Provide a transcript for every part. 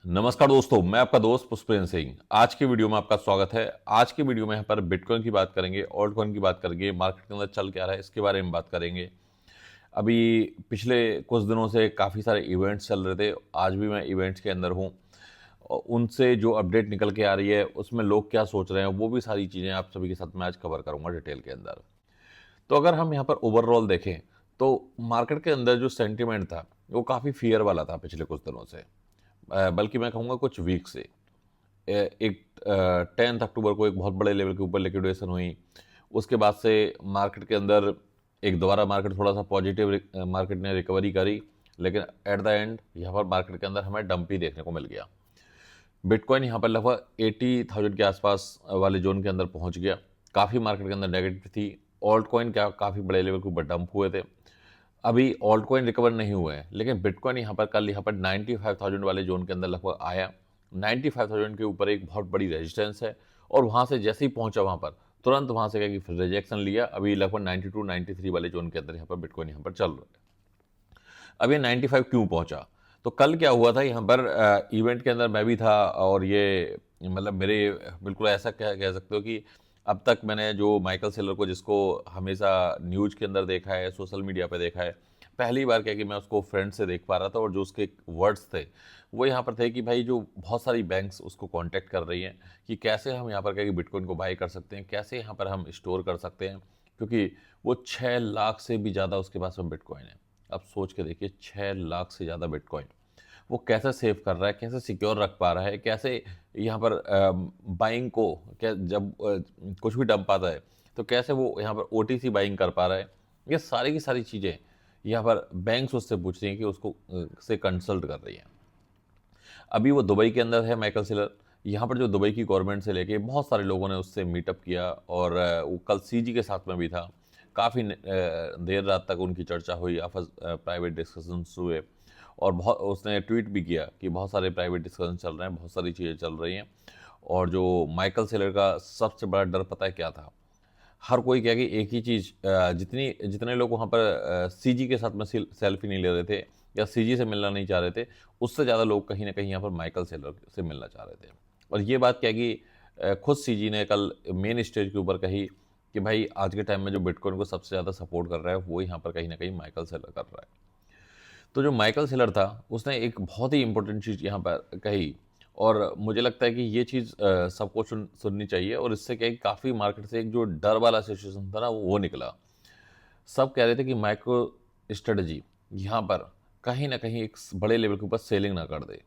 नमस्कार दोस्तों, मैं आपका दोस्त पुष्पेंद्र सिंह। आज की वीडियो में आपका स्वागत है। आज की वीडियो में यहाँ पर बिटकॉइन की बात करेंगे, ऑल्ट कॉइन की बात करेंगे, मार्केट के अंदर चल क्या रहा है इसके बारे में बात करेंगे। अभी पिछले कुछ दिनों से काफ़ी सारे इवेंट्स चल रहे थे, आज भी मैं इवेंट्स के अंदर हूँ। और उनसे जो अपडेट निकल के आ रही है, उसमें लोग क्या सोच रहे हैं, वो भी सारी चीज़ें आप सभी के साथ मैं आज कवर करूँगा डिटेल के अंदर। तो अगर हम यहाँ पर ओवरऑल देखें, तो मार्केट के अंदर जो सेंटिमेंट था, वो काफ़ी फियर वाला था पिछले कुछ दिनों से। बल्कि मैं कहूँगा कुछ वीक से। एक 10 अक्टूबर को एक बहुत बड़े लेवल के ऊपर लिक्विडेशन हुई। उसके बाद से मार्केट के अंदर एक दोबारा मार्केट थोड़ा सा पॉजिटिव मार्केट ने रिकवरी करी, लेकिन एट द एंड यहाँ पर मार्केट के अंदर हमें डंप ही देखने को मिल गया। बिटकॉइन यहाँ पर लगभग 80,000 के आसपास वाले जोन के अंदर पहुँच गया। काफ़ी मार्केट के अंदर नेगेटिव थी। ऑल्ट कॉइन क्या काफ़ी बड़े लेवल के ऊपर डंप हुए थे। अभी ऑल्ट कॉइन रिकवर नहीं हुए हैं, लेकिन बिटकॉइन यहाँ पर कल यहाँ पर 95,000 वाले जोन के अंदर लगभग आया। 95,000 के ऊपर एक बहुत बड़ी रेजिस्टेंस है, और वहाँ से जैसे ही पहुँचा वहाँ पर तुरंत वहाँ से क्या कि फिर रिजेक्शन लिया। अभी लगभग 92 93 वाले जोन के अंदर यहाँ पर बिटकॉइन यहाँ पर चल रहा है। अब ये 95 क्यों पहुंचा? तो कल क्या हुआ था यहाँ पर, इवेंट के अंदर मैं भी था, और ये मतलब मेरे बिल्कुल ऐसा कह सकते हो कि अब तक मैंने जो माइकल सेलर को, जिसको हमेशा न्यूज़ के अंदर देखा है, सोशल मीडिया पे देखा है, पहली बार क्या कि मैं उसको फ्रेंड से देख पा रहा था। और जो उसके वर्ड्स थे वो यहाँ पर थे कि भाई जो बहुत सारी बैंक्स उसको कांटेक्ट कर रही हैं कि कैसे हम यहाँ पर क्या कि बिटकॉइन को बाई कर सकते हैं, कैसे यहाँ पर हम स्टोर कर सकते हैं, क्योंकि वो 6 लाख से भी ज़्यादा उसके पास में बिटकॉइन है। अब सोच के देखिए, 6 लाख से ज़्यादा बिटकॉइन वो कैसे सेव कर रहा है, कैसे सिक्योर रख पा रहा है, कैसे यहाँ पर बाइंग को, क्या जब कुछ भी डंप आता है तो कैसे वो यहाँ पर ओटीसी बाइंग कर पा रहा है। ये सारी की सारी चीज़ें यहाँ पर बैंक्स उससे पूछ रही हैं कि उसको से कंसल्ट कर रही हैं। अभी वो दुबई के अंदर है माइकल सेलर। यहाँ पर जो दुबई की गवर्नमेंट से लेके बहुत सारे लोगों ने उससे मीटअप किया, और वो कल सीजी के साथ में भी था। काफ़ी देर रात तक उनकी चर्चा हुई, आपस प्राइवेट डिस्कशंस हुए, और बहुत उसने ट्वीट भी किया कि बहुत सारे प्राइवेट डिस्कशन चल रहे हैं, बहुत सारी चीज़ें चल रही हैं। और जो माइकल सेलर का सबसे बड़ा डर पता है क्या था? हर कोई क्या कि एक ही चीज़, जितने लोग वहाँ पर सीजी के साथ में सेल्फी नहीं ले रहे थे या सीजी से मिलना नहीं चाह रहे थे, उससे ज़्यादा लोग कहीं ना कहीं यहाँ पर माइकल सेलर से मिलना चाह रहे थे। और ये बात क्या कि खुद सीजी ने कल मेन स्टेज के ऊपर कही कि भाई आज के टाइम में जो बिटकॉइन को सबसे ज़्यादा सपोर्ट कर रहा है, वो यहाँ पर कहीं ना कहीं माइकल सेलर कर रहा है। तो जो माइकल सेलर था, उसने एक बहुत ही इंपॉर्टेंट चीज़ यहाँ पर कही, और मुझे लगता है कि ये चीज़ सबको सुननी चाहिए। और इससे क्या है कि काफ़ी मार्केट से एक जो डर वाला सिचुएशन था ना, वो निकला। सब कह रहे थे कि माइक्रो स्ट्रेटजी यहाँ पर कहीं ना कहीं एक बड़े लेवल के ऊपर सेलिंग ना कर दे।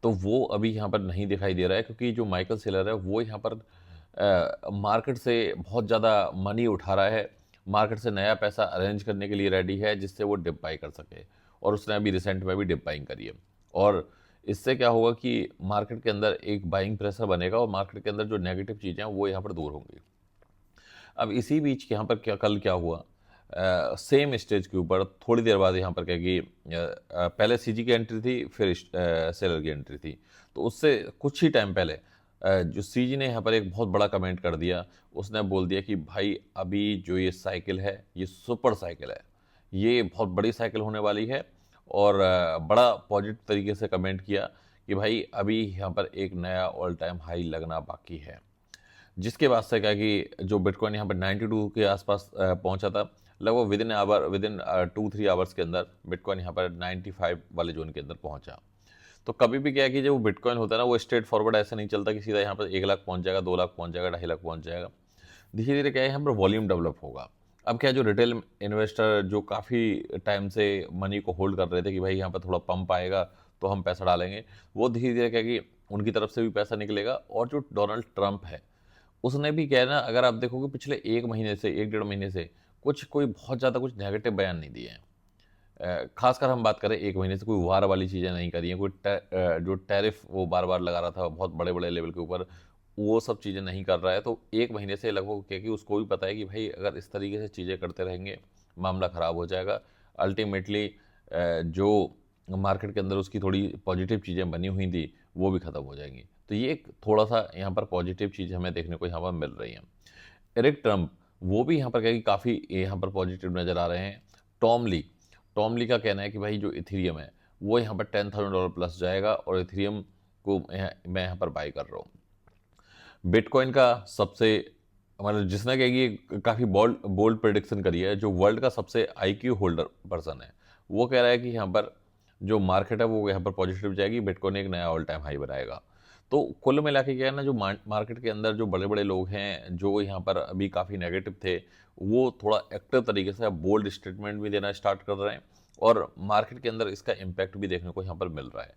तो वो अभी यहाँ पर नहीं दिखाई दे रहा है, क्योंकि जो माइकल सेलर है वो यहाँ पर मार्केट से बहुत ज़्यादा मनी उठा रहा है, मार्केट से नया पैसा अरेंज करने के लिए रेडी है, जिससे वो डिप बाई कर सके। और उसने अभी रिसेंट में भी डिप बाइंग करी है। और इससे क्या होगा कि मार्केट के अंदर एक बाइंग प्रेशर बनेगा, और मार्केट के अंदर जो नेगेटिव चीज़ें हैं वो यहाँ पर दूर होंगी। अब इसी बीच यहाँ पर कल क्या हुआ, सेम स्टेज के ऊपर थोड़ी देर बाद यहाँ पर क्या कि पहले सीजी की एंट्री थी, फिर सेलर की एंट्री थी। तो उससे कुछ ही टाइम पहले जो सीजी ने यहाँ पर एक बहुत बड़ा कमेंट कर दिया। उसने बोल दिया कि भाई अभी जो ये साइकिल है, ये सुपर साइकिल है, ये बहुत बड़ी साइकिल होने वाली है। और बड़ा पॉजिटिव तरीके से कमेंट किया कि भाई अभी यहाँ पर एक नया ऑल टाइम हाई लगना बाकी है। जिसके बाद से क्या कि जो बिटकॉइन यहाँ पर 92 के आसपास पहुंचा था, लगभग विद इन 2-3 आवर्स के अंदर बिटकॉइन यहाँ पर 95 वाले जोन के अंदर पहुंचा। तो कभी भी क्या है कि जो बिटकॉइन होता है ना, वो स्ट्रेट फॉरवर्ड ऐसे नहीं चलता कि सीधा यहाँ पर 1 लाख पहुंच जाएगा, 2 लाख पहुंच जाएगा, 2.5 लाख पहुंच जाएगा। धीरे धीरे क्या है, यहाँ पर वॉल्यूम डेवलप होगा। अब क्या है, जो रिटेल इन्वेस्टर जो काफ़ी टाइम से मनी को होल्ड कर रहे थे कि भाई यहाँ पर थोड़ा पंप आएगा तो हम पैसा डालेंगे, वो धीरे धीरे क्या है कि उनकी तरफ से भी पैसा निकलेगा। और जो डोनाल्ड ट्रंप है, उसने भी क्या है ना, अगर आप देखोगे पिछले 1 महीने से, 1 डेढ़ महीने से कोई बहुत ज़्यादा कुछ नेगेटिव बयान नहीं दिए हैं। खासकर हम बात करें 1 महीने से, कोई वार वाली चीज़ें नहीं करी हैं। जो टैरिफ वो बार बार लगा रहा था बहुत बड़े बड़े लेवल के ऊपर, वो सब चीज़ें नहीं कर रहा है। तो 1 महीने से लगभग क्या कि उसको भी पता है कि भाई अगर इस तरीके से चीज़ें करते रहेंगे, मामला ख़राब हो जाएगा। अल्टीमेटली जो मार्केट के अंदर उसकी थोड़ी पॉजिटिव चीज़ें बनी हुई थी, वो भी ख़त्म हो जाएंगी। तो ये एक थोड़ा सा यहाँ पर पॉजिटिव चीज़ हमें देखने को यहाँ पर मिल रही है। एरिक ट्रम्प, वो भी यहाँ पर क्या कि काफ़ी यहाँ पर पॉजिटिव नज़र आ रहे हैं। टॉम ली का कहना है कि भाई जो इथेरियम है, वो यहाँ पर $10,000 प्लस जाएगा, और इथेरियम को मैं यहाँ पर बाय कर रहा हूँ। बिटकॉइन का सबसे मतलब जिसने क्या कि काफ़ी बोल्ड बोल्ड प्रेडिक्शन करी है, जो वर्ल्ड का सबसे आईक्यू होल्डर पर्सन है, वो कह रहा है कि यहाँ पर जो मार्केट है वो यहाँ पर पॉजिटिव जाएगी, बिटकॉइन एक नया ऑल टाइम हाई बनाएगा। तो कुल मिला के क्या है ना, जो मार्केट के अंदर जो बड़े बड़े लोग हैं जो यहाँ पर अभी काफ़ी नेगेटिव थे, वो थोड़ा एक्टिव तरीके से अब बोल्ड स्टेटमेंट भी देना स्टार्ट कर रहे हैं और मार्केट के अंदर इसका इम्पैक्ट भी देखने को यहाँ पर मिल रहा है।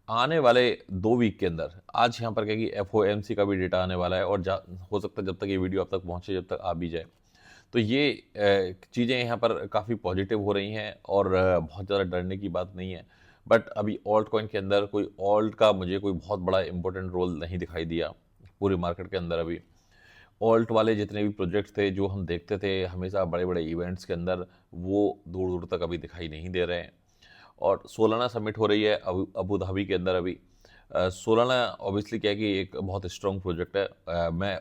आने वाले 2 वीक के अंदर आज यहाँ पर क्या कि FOMC का भी डेटा आने वाला है और हो सकता है जब तक ये वीडियो आप तक पहुँचे, जब तक आ भी जाए, तो ये चीज़ें यहाँ पर काफ़ी पॉजिटिव हो रही हैं और बहुत ज़्यादा डरने की बात नहीं है। बट अभी ऑल्ट कॉइन के अंदर कोई ऑल्ट का मुझे कोई बहुत बड़ा इंपॉर्टेंट रोल नहीं दिखाई दिया पूरे मार्केट के अंदर। अभी ऑल्ट वाले जितने भी प्रोजेक्ट्स थे जो हम देखते थे हमेशा बड़े बड़े इवेंट्स के अंदर, वो दूर दूर तक अभी दिखाई नहीं दे रहे हैं। और सोलाना समिट हो रही है अबू धाबी के अंदर अभी। सोलाना ऑब्वियसली क्या है कि एक बहुत स्ट्रॉन्ग प्रोजेक्ट है। मैं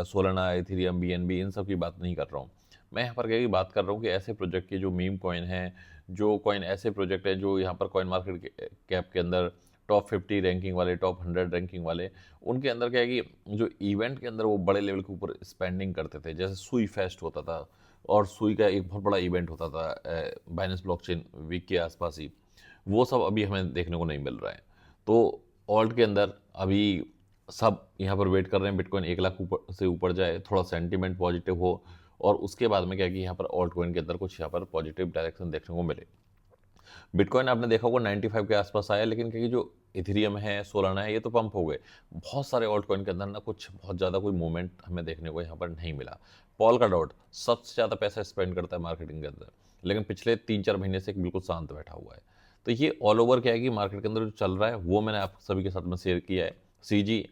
सोलाना, एथेरियम, BNB इन सब की बात नहीं कर रहा हूँ। मैं यहाँ पर क्या की बात कर रहा हूँ कि ऐसे प्रोजेक्ट के जो मीम कॉइन हैं, जो कॉइन ऐसे प्रोजेक्ट हैं जो यहाँ पर कॉइन मार्केट कैप के अंदर टॉप 50 रैंकिंग वाले, टॉप 100 रैंकिंग वाले, उनके अंदर क्या है कि जो इवेंट के अंदर वो बड़े लेवल के ऊपर स्पेंडिंग करते थे, जैसे सुई फेस्ट होता था और सुई का एक बहुत बड़ा इवेंट होता था बाइनेंस ब्लॉकचेन वीक के आसपास ही, वो सब अभी हमें देखने को नहीं मिल रहा है। तो ऑल्ट के अंदर अभी सब यहाँ पर वेट कर रहे हैं बिटकॉइन 1 लाख ऊपर से ऊपर जाए, थोड़ा सेंटीमेंट पॉजिटिव हो और उसके बाद में क्या कि यहाँ पर ऑल्ट कॉइन के अंदर कुछ यहाँ पर पॉजिटिव डायरेक्शन देखने को मिले। बिटकॉइन आपने देखा होगा 95 के आसपास आया, लेकिन क्योंकि जो इथेरियम है, सोलाना है, ये तो पंप हो गए। बहुत सारे ऑल्ट कॉइन के अंदर ना कुछ बहुत ज़्यादा कोई मूवमेंट हमें देखने को यहाँ पर नहीं मिला। पॉल का डॉट सबसे ज़्यादा पैसा स्पेंड करता है मार्केटिंग के अंदर, लेकिन पिछले 3-4 महीने से बिल्कुल शांत बैठा हुआ है। तो ये ऑल ओवर क्या है कि मार्केट के अंदर जो चल रहा है वो मैंने आप सभी के साथ में शेयर किया है। CG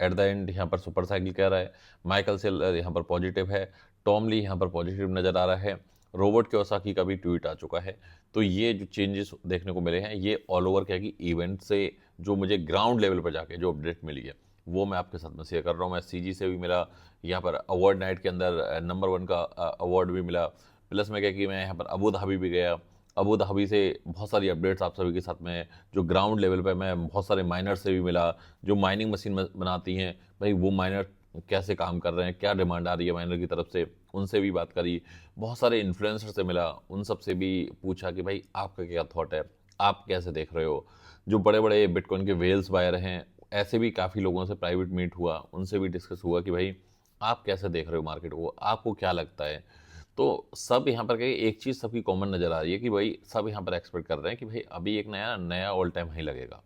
एट द एंड यहाँ पर सुपर साइकिल कह रहा है, माइकल सेल यहाँ पर पॉजिटिव है, टॉम ली यहाँ पर पॉजिटिव नज़र आ रहा है, रॉबर्ट कियोसाकी का भी ट्वीट आ चुका है। तो ये जो चेंजेस देखने को मिले हैं ये ऑल ओवर क्या है कि इवेंट से जो मुझे ग्राउंड लेवल पर जाके जो अपडेट मिली है वो मैं आपके साथ में शेयर कर रहा हूँ। मैं CG से भी मिला, यहाँ पर अवार्ड नाइट के अंदर नंबर 1 का अवार्ड भी मिला, प्लस में क्या कि मैं यहाँ पर अबू धाबी भी गया। अबू धाबी से बहुत सारी अपडेट्स आप सभी के साथ में, जो ग्राउंड लेवल पे मैं बहुत सारे माइनर से भी मिला, जो माइनिंग मशीन बनाती हैं भाई वो माइनर कैसे काम कर रहे हैं, क्या डिमांड आ रही है माइनर की तरफ से, उनसे भी बात करी। बहुत सारे इन्फ्लुएंसर से मिला, उन सब से भी पूछा कि भाई आपका क्या थॉट है, आप कैसे देख रहे हो। जो बड़े बड़े बिटकॉइन के वेल्स बायर हैं, ऐसे भी काफ़ी लोगों से प्राइवेट मीट हुआ, उनसे भी डिस्कस हुआ कि भाई आप कैसे देख रहे हो मार्केट को, आपको क्या लगता है। तो सब यहाँ पर कहीं एक चीज़ सबकी कॉमन नज़र आ रही है कि भाई सब यहाँ पर एक्सपेक्ट कर रहे हैं कि भाई अभी एक नया नया ऑल टाइम हाई लगेगा।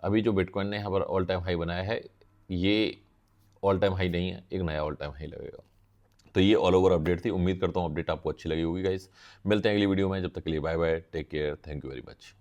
अभी जो बिटकॉइन ने यहाँ पर ऑल टाइम हाई बनाया है, ये ऑल टाइम हाई नहीं है, एक नया ऑल टाइम हाई लगेगा। तो ये ऑल ओवर अपडेट थी, उम्मीद करता हूँ अपडेट आपको अच्छी लगी होगी गाइस। मिलते हैं अगली वीडियो में, जब तक के लिए bye bye, take care, thank you very much.